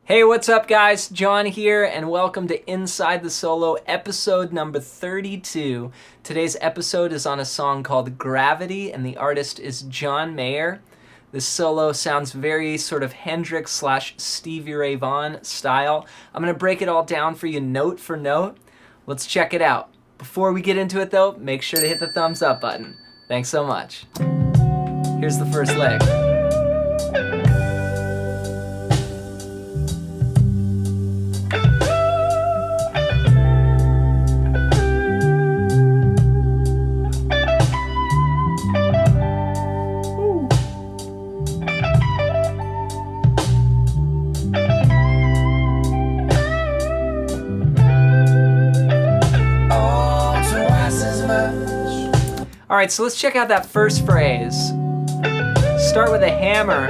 Hey, what's up guys? John here and welcome to Inside the Solo, episode number 32. Today's episode is on a song called Gravity and the artist is John Mayer. This solo sounds very sort of Hendrix / Stevie Ray Vaughan style. I'm going to break it all down for you note for note. Let's check it out. Before we get into it though, make sure to hit the thumbs up button. Thanks so much. Here's the first leg. All right, so let's check out that first phrase. Start with a hammer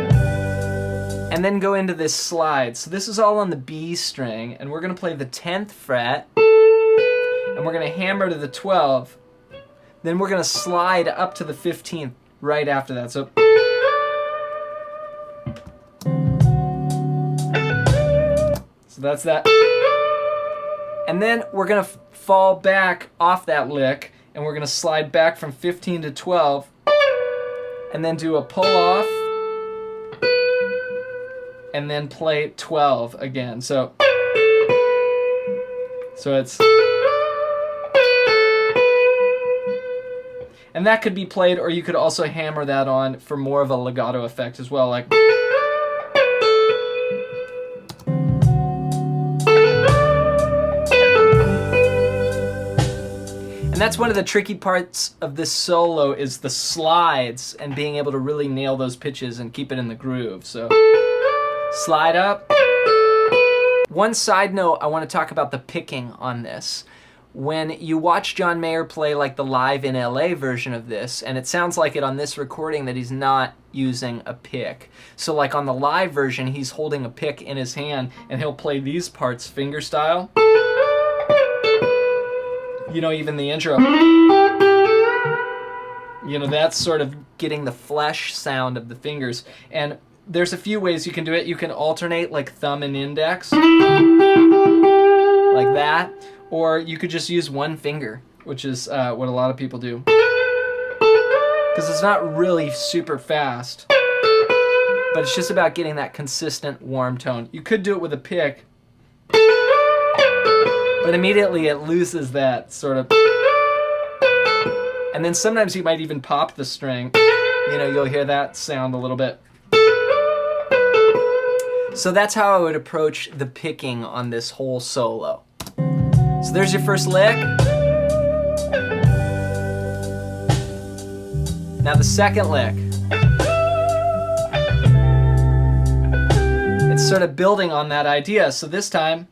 and then go into this slide. So this is all on the B string, and we're gonna play the 10th fret, and we're gonna hammer to the 12. Then we're gonna slide up to the 15th right after that. So that's that. And then we're gonna fall back off that lick, and we're gonna slide back from 15 to 12 and then do a pull off and then play 12 again. So it's, and that could be played, or you could also hammer that on for more of a legato effect as well, like. And that's one of the tricky parts of this solo is the slides and being able to really nail those pitches and keep it in the groove. So slide up. One side note, I want to talk about the picking on this. When you watch John Mayer play like the Live in LA version of this, and it sounds like it on this recording that he's not using a pick. So like on the live version, he's holding a pick in his hand and he'll play these parts finger style. You know, even the intro, you know, that's sort of getting the flesh sound of the fingers. And there's a few ways you can do it. You can alternate like thumb and index, like that. Or you could just use one finger, which is what a lot of people do. Because it's not really super fast, but it's just about getting that consistent warm tone. You could do it with a pick, but immediately it loses that sort of, and then sometimes you might even pop the string. You know, you'll hear that sound a little bit. So that's how I would approach the picking on this whole solo. So there's your first lick. Now the second lick. It's sort of building on that idea. So this time,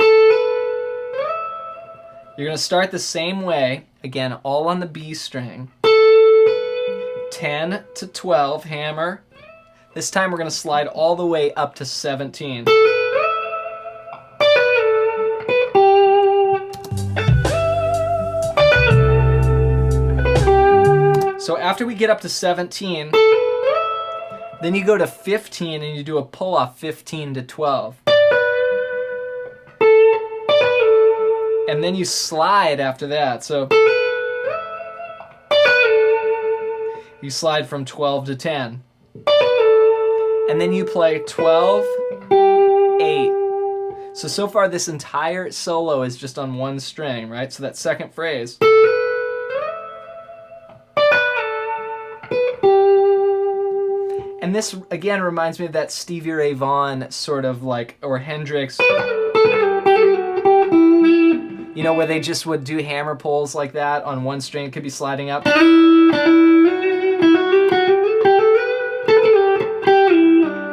you're going to start the same way, again, all on the B string. 10 to 12, hammer. This time we're going to slide all the way up to 17. So after we get up to 17, then you go to 15 and you do a pull off 15 to 12. And then you slide after that. So you slide from 12 to 10. And then you play 12, 8. So far this entire solo is just on one string, right? So that second phrase. And this, again, reminds me of that Stevie Ray Vaughan sort of like, or Hendrix, you know, where they just would do hammer pulls like that on one string. It could be sliding up.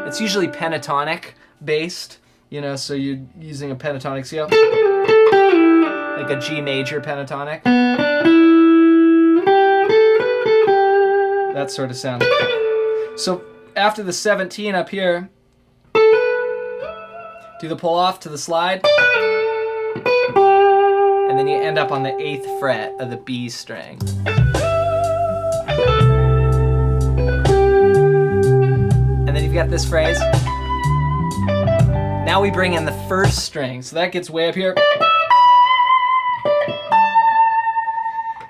It's usually pentatonic based, you know, so you're using a pentatonic scale, like a G major pentatonic. That sort of sound. So after the 17 up here, do the pull off to the slide, and then you end up on the 8th fret of the B string. And then you've got this phrase. Now we bring in the first string, so that gets way up here.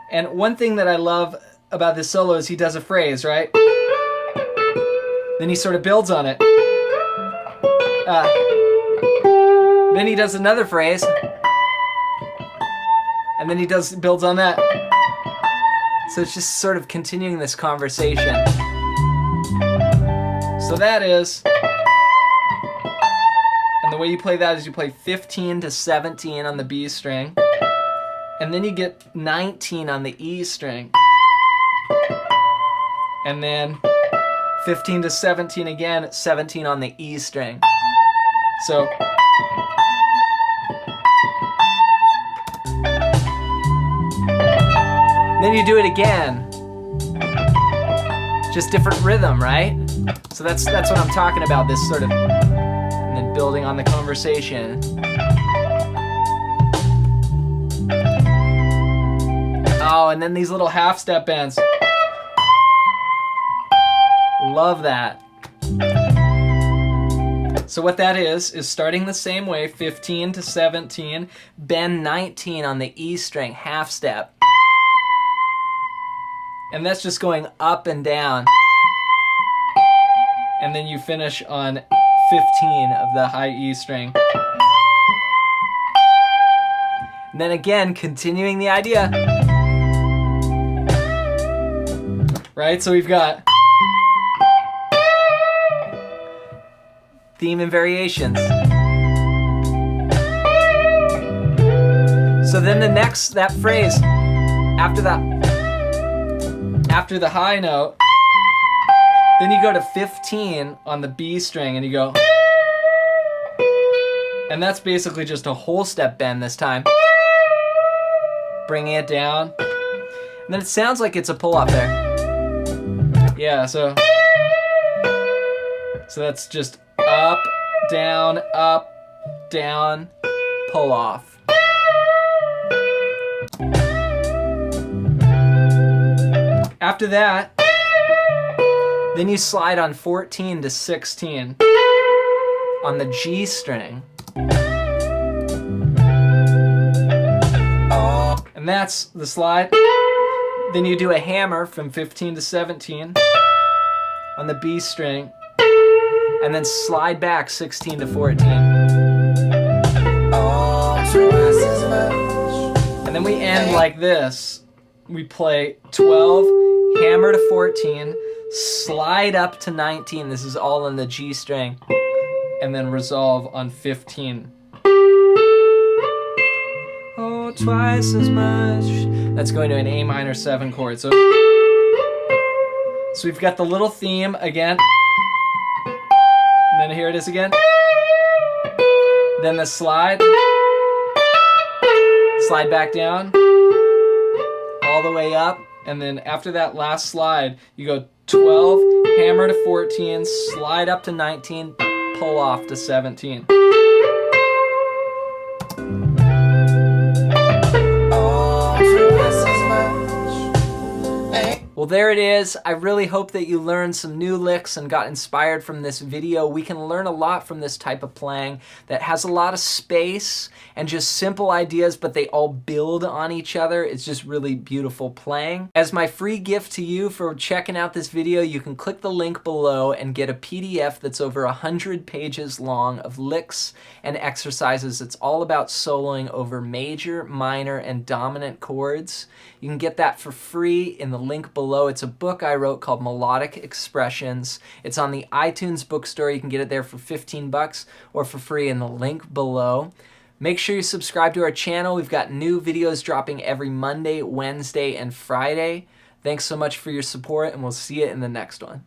And one thing that I love about this solo is he does a phrase, right? Then he sort of builds on it. Then he does another phrase. And then he builds on that. So it's just sort of continuing this conversation. So that is, and the way you play that is you play 15 to 17 on the B string, and then you get 19 on the E string, and then 15 to 17 again, 17 on the E string. So then you do it again. Just different rhythm, right? So that's what I'm talking about, this sort of, and then building on the conversation. Oh, and then these little half step bends. Love that. So what that is starting the same way, 15 to 17, bend 19 on the E string, half step. And that's just going up and down. And then you finish on 15 of the high E string. And then again, continuing the idea. Right, so we've got theme and variations. So then that phrase, after the high note, then you go to 15 on the B string and you go, and that's basically just a whole step bend this time. Bringing it down. And then it sounds like it's a pull off there. Yeah, so that's just up, down, pull off. After that, then you slide on 14 to 16 on the G string. And that's the slide. Then you do a hammer from 15 to 17 on the B string, and then slide back 16 to 14. And then we end like this. We play 12, hammer to 14, slide up to 19. This is all on the G string. And then resolve on 15. Oh, twice as much. That's going to an A minor 7 chord. So we've got the little theme again. And then here it is again. Then the slide. Slide back down. All the way up. And then after that last slide, you go 12, hammer to 14, slide up to 19, pull off to 17. Well, there it is. I really hope that you learned some new licks and got inspired from this video. We can learn a lot from this type of playing that has a lot of space and just simple ideas, but they all build on each other. It's just really beautiful playing. As my free gift to you for checking out this video, you can click the link below and get a PDF that's over 100 pages long of licks and exercises. It's all about soloing over major, minor, and dominant chords. You can get that for free in the link below. It's a book I wrote called Melodic Expressions. It's on the iTunes bookstore. You can get it there for 15 bucks or for free in the link below. Make sure you subscribe to our channel. We've got new videos dropping every Monday, Wednesday, and Friday. Thanks so much for your support, and we'll see you in the next one.